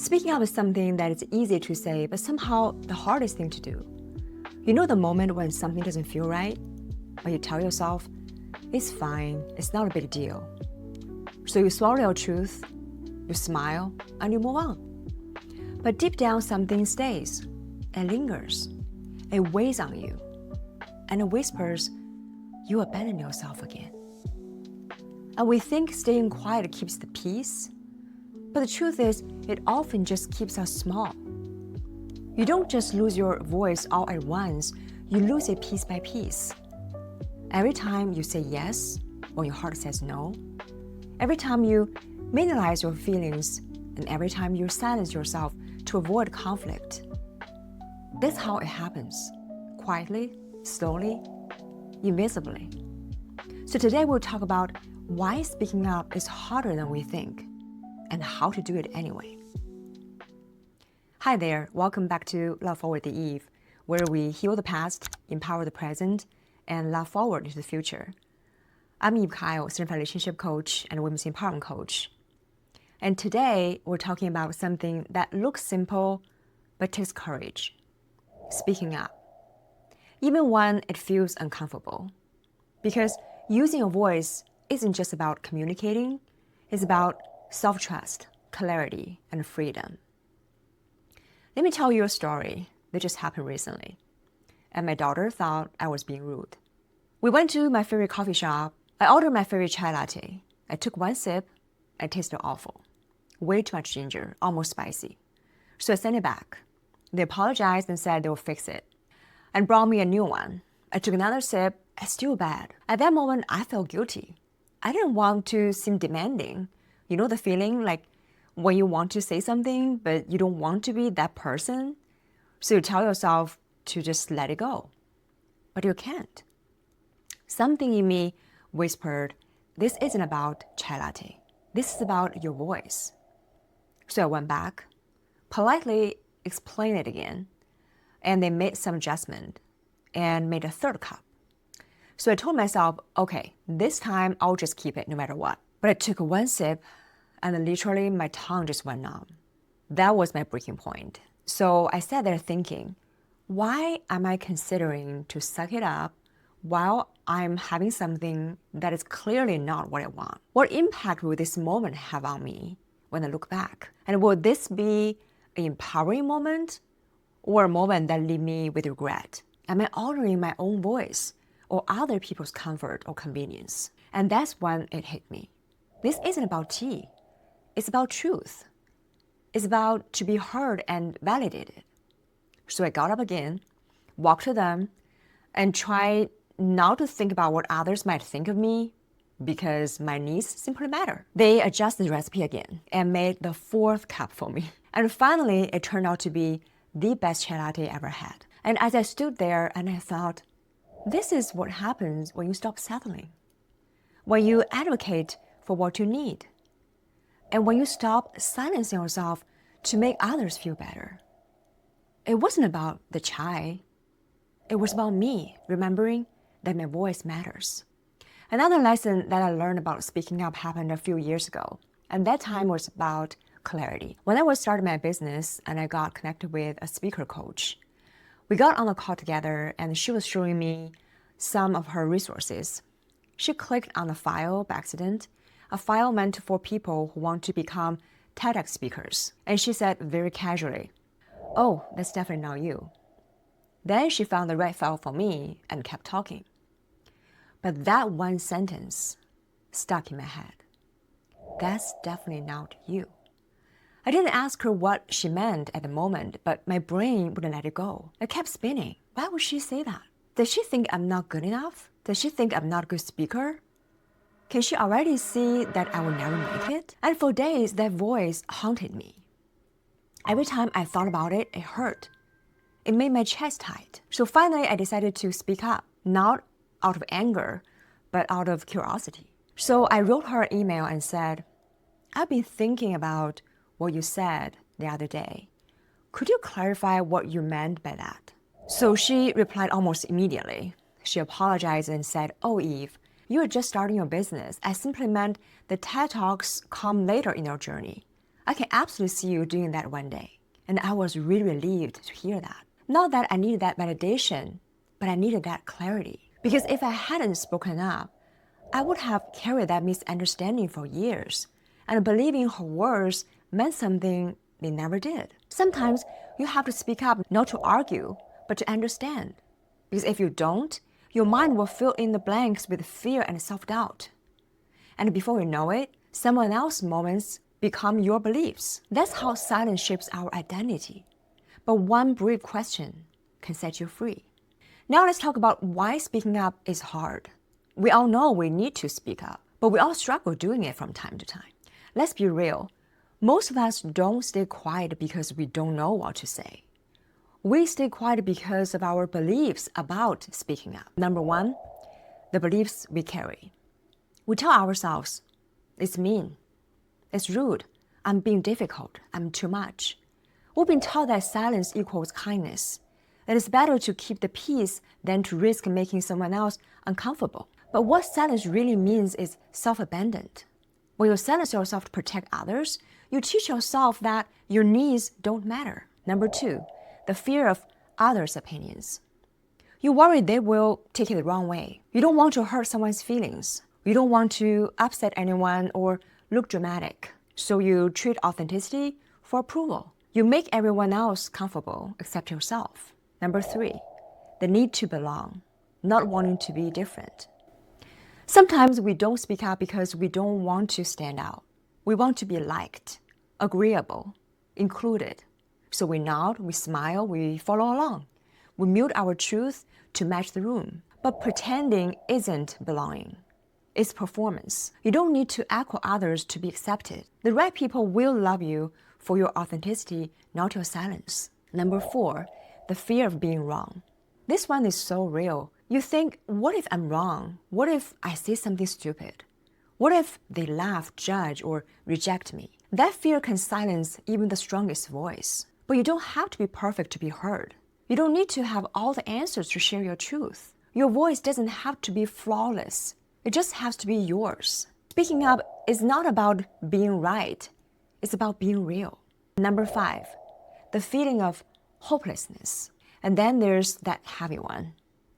Speaking up is something that is easy to say, but somehow the hardest thing to do. You know the moment when something doesn't feel right, but you tell yourself, it's fine, it's not a big deal. So you swallow your truth, you smile, and you move on. But deep down, something stays. It lingers. It weighs on you. And it whispers, you abandon yourself again. And we think staying quiet keeps the peace. But the truth is, it often just keeps us small. You don't just lose your voice all at once, you lose it piece by piece. Every time you say yes when your heart says no, every time you minimize your feelings, and every time you silence yourself to avoid conflict. That's how it happens, quietly, slowly, invisibly. So today we'll talk about why speaking up is harder than we think, and how to do it anyway. Hi there, welcome back to Love Forward the Eve, where we heal the past, empower the present, and love forward into the future. I'm Eve Kyle, certified relationship coach and women's empowerment coach. And today we're talking about something that looks simple, but takes courage. Speaking up. Even when it feels uncomfortable. Because using your voice isn't just about communicating, it's about self-trust, clarity, and freedom. Let me tell you a story that just happened recently. And my daughter thought I was being rude. We went to my favorite coffee shop. I ordered my favorite chai latte. I took one sip. It tasted awful. Way too much ginger, almost spicy. So I sent it back. They apologized and said they would fix it. And brought me a new one. I took another sip. It's still bad. At that moment, I felt guilty. I didn't want to seem demanding. You know the feeling like when you want to say something, but you don't want to be that person? So you tell yourself to just let it go. But you can't. Something in me whispered, this isn't about chai latte. This is about your voice. So I went back, politely explained it again, and they made some adjustment and made a third cup. So I told myself, okay, this time I'll just keep it no matter what. But I took one sip and then literally my tongue just went numb. That was my breaking point. So I sat there thinking, why am I considering to suck it up while I'm having something that is clearly not what I want? What impact will this moment have on me when I look back? And will this be an empowering moment or a moment that leaves me with regret? Am I honoring my own voice or other people's comfort or convenience? And that's when it hit me. This isn't about tea. It's about truth. It's about to be heard and validated. So I got up again, walked to them, and tried not to think about what others might think of me because my needs simply matter. They adjusted the recipe again and made the fourth cup for me. And finally, it turned out to be the best chai latte I ever had. And as I stood there and I thought, this is what happens when you stop settling. When you advocate for what you need. And when you stop silencing yourself to make others feel better. It wasn't about the chai. It was about me remembering that my voice matters. Another lesson that I learned about speaking up happened a few years ago. And that time was about clarity. When I was starting my business and I got connected with a speaker coach, we got on a call together and she was showing me some of her resources. She clicked on a file by accident, a file meant for people who want to become TEDx speakers. And she said very casually, oh, that's definitely not you. Then she found the right file for me and kept talking. But that one sentence stuck in my head. That's definitely not you. I didn't ask her what she meant at the moment, but my brain wouldn't let it go. I kept spinning. Why would she say that? Does she think I'm not good enough? Does she think I'm not a good speaker? Can she already see that I will never make it? And for days, that voice haunted me. Every time I thought about it, it hurt. It made my chest tight. So finally, I decided to speak up, not out of anger, but out of curiosity. So I wrote her an email and said, I've been thinking about what you said the other day. Could you clarify what you meant by that? So she replied almost immediately. She apologized and said, oh, Eve, you are just starting your business. I simply meant the TED Talks come later in your journey. I can absolutely see you doing that one day. And I was really relieved to hear that. Not that I needed that validation, but I needed that clarity. Because if I hadn't spoken up, I would have carried that misunderstanding for years, and believing her words meant something they never did. Sometimes you have to speak up not to argue, but to understand. Because if you don't, your mind will fill in the blanks with fear and self-doubt. And before you know it, someone else's moments become your beliefs. That's how silence shapes our identity. But one brief question can set you free. Now let's talk about why speaking up is hard. We all know we need to speak up, but we all struggle doing it from time to time. Let's be real. Most of us don't stay quiet because we don't know what to say. We stay quiet because of our beliefs about speaking up. Number one, the beliefs we carry. We tell ourselves, it's mean, it's rude, I'm being difficult, I'm too much. We've been taught that silence equals kindness. It is better to keep the peace than to risk making someone else uncomfortable. But what silence really means is self-abandoned. When you silence yourself to protect others, you teach yourself that your needs don't matter. Number two, the fear of others' opinions. You worry they will take it the wrong way. You don't want to hurt someone's feelings. You don't want to upset anyone or look dramatic. So you treat authenticity for approval. You make everyone else comfortable except yourself. Number three, the need to belong, not wanting to be different. Sometimes we don't speak up because we don't want to stand out. We want to be liked, agreeable, included. So we nod, we smile, we follow along. We mute our truth to match the room. But pretending isn't belonging. It's performance. You don't need to echo others to be accepted. The right people will love you for your authenticity, not your silence. Number four, the fear of being wrong. This one is so real. You think, what if I'm wrong? What if I say something stupid? What if they laugh, judge, or reject me? That fear can silence even the strongest voice. But you don't have to be perfect to be heard. You don't need to have all the answers to share your truth. Your voice doesn't have to be flawless. It just has to be yours. Speaking up is not about being right. It's about being real. Number five, the feeling of hopelessness. And then there's that heavy one.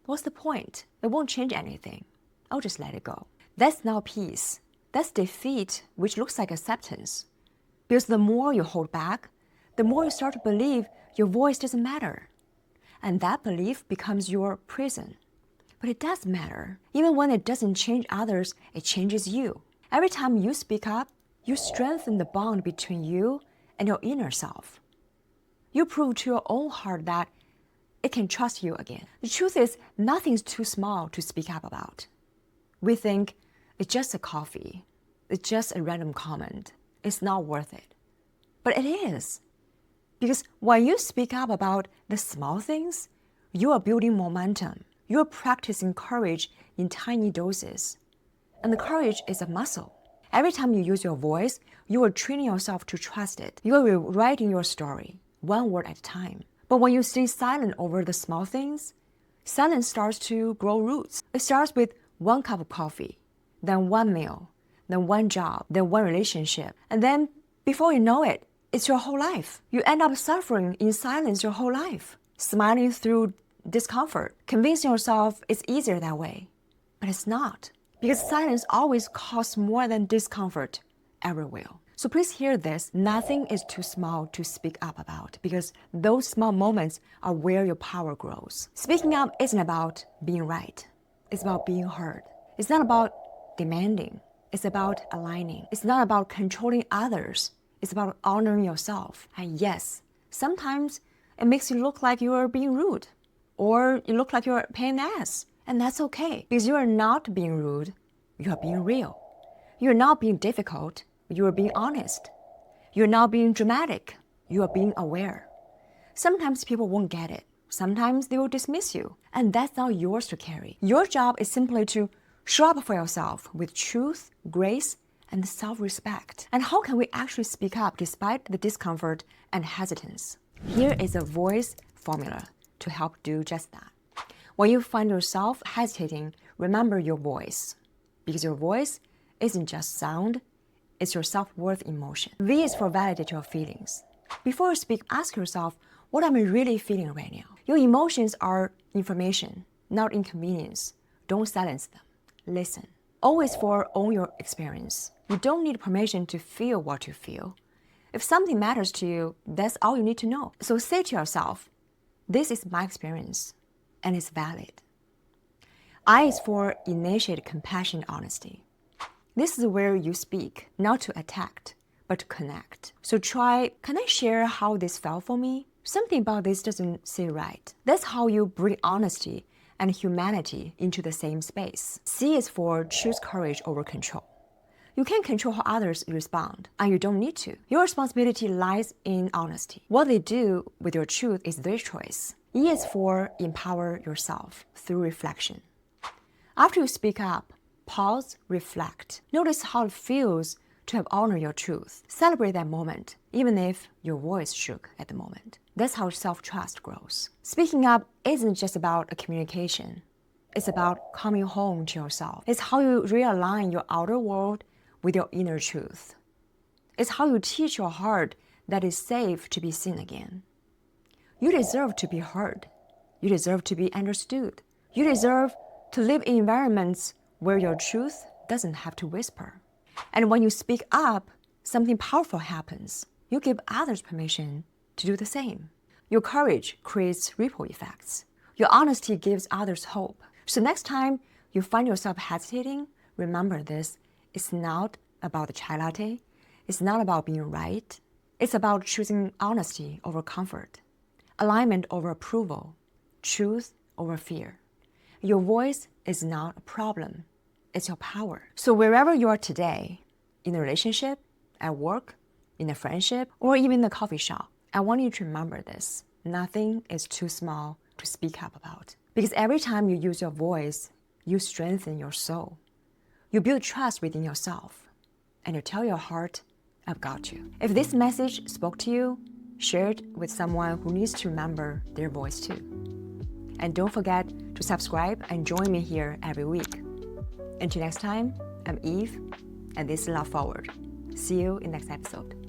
What's the point? It won't change anything. I'll just let it go. That's not peace. That's defeat, which looks like acceptance. Because the more you hold back, the more you start to believe your voice doesn't matter. And that belief becomes your prison. But it does matter. Even when it doesn't change others, it changes you. Every time you speak up, you strengthen the bond between you and your inner self. You prove to your own heart that it can trust you again. The truth is, nothing's too small to speak up about. We think it's just a coffee. It's just a random comment. It's not worth it. But it is. Because when you speak up about the small things, you are building momentum. You are practicing courage in tiny doses. And the courage is a muscle. Every time you use your voice, you are training yourself to trust it. You are rewriting your story, one word at a time. But when you stay silent over the small things, silence starts to grow roots. It starts with one cup of coffee, then one meal, then one job, then one relationship. And then before you know it, it's your whole life. You end up suffering in silence your whole life, smiling through discomfort, convincing yourself it's easier that way. But it's not. Because silence always costs more than discomfort ever will. So please hear this. Nothing is too small to speak up about, because those small moments are where your power grows. Speaking up isn't about being right. It's about being heard. It's not about demanding. It's about aligning. It's not about controlling others. It's about honoring yourself. And yes, sometimes it makes you look like you are being rude, or you look like you're a pain in the ass. And that's okay, because you are not being rude, you are being real. You're not being difficult, you are being honest. You're not being dramatic, you are being aware. Sometimes people won't get it. Sometimes they will dismiss you. And that's not yours to carry. Your job is simply to show up for yourself with truth, grace, and self-respect. And how can we actually speak up despite the discomfort and hesitance? Here is a voice formula to help do just that. When you find yourself hesitating, remember your voice. Because your voice isn't just sound, It's your self-worth emotion. V is for validate your feelings. Before you speak, ask yourself, what am I really feeling right now? Your emotions are information, not inconvenience. Don't silence them. Listen. Always for own your experience. You don't need permission to feel what you feel. If something matters to you, that's all you need to know. So say to yourself, this is my experience, and it's valid. I is for initiate compassion, honesty. This is where you speak, not to attack, but to connect. So try, can I share how this felt for me? Something about this doesn't seem right. That's how you bring honesty and humanity into the same space. C is for choose courage over control. You can't control how others respond, and you don't need to. Your responsibility lies in honesty. What they do with your truth is their choice. E is for empower yourself through reflection. After you speak up, pause, reflect. Notice how it feels to have honored your truth. Celebrate that moment, even if your voice shook at the moment. That's how self-trust grows. Speaking up isn't just about a communication. It's about coming home to yourself. It's how you realign your outer world with your inner truth. It's how you teach your heart that it's safe to be seen again. You deserve to be heard. You deserve to be understood. You deserve to live in environments where your truth doesn't have to whisper. And when you speak up, something powerful happens. You give others permission to do the same. Your courage creates ripple effects. Your honesty gives others hope. So next time you find yourself hesitating, remember this. It's not about the chai latte. It's not about being right. It's about choosing honesty over comfort, alignment over approval, truth over fear. Your voice is not a problem. It's your power. So wherever you are today, in a relationship, at work, in a friendship, or even in a coffee shop, I want you to remember this. Nothing is too small to speak up about. Because every time you use your voice, you strengthen your soul. You build trust within yourself, and you tell your heart, I've got you. If this message spoke to you, share it with someone who needs to remember their voice too. And don't forget to subscribe and join me here every week. Until next time, I'm Eve, and this is Love Forward. See you in the next episode.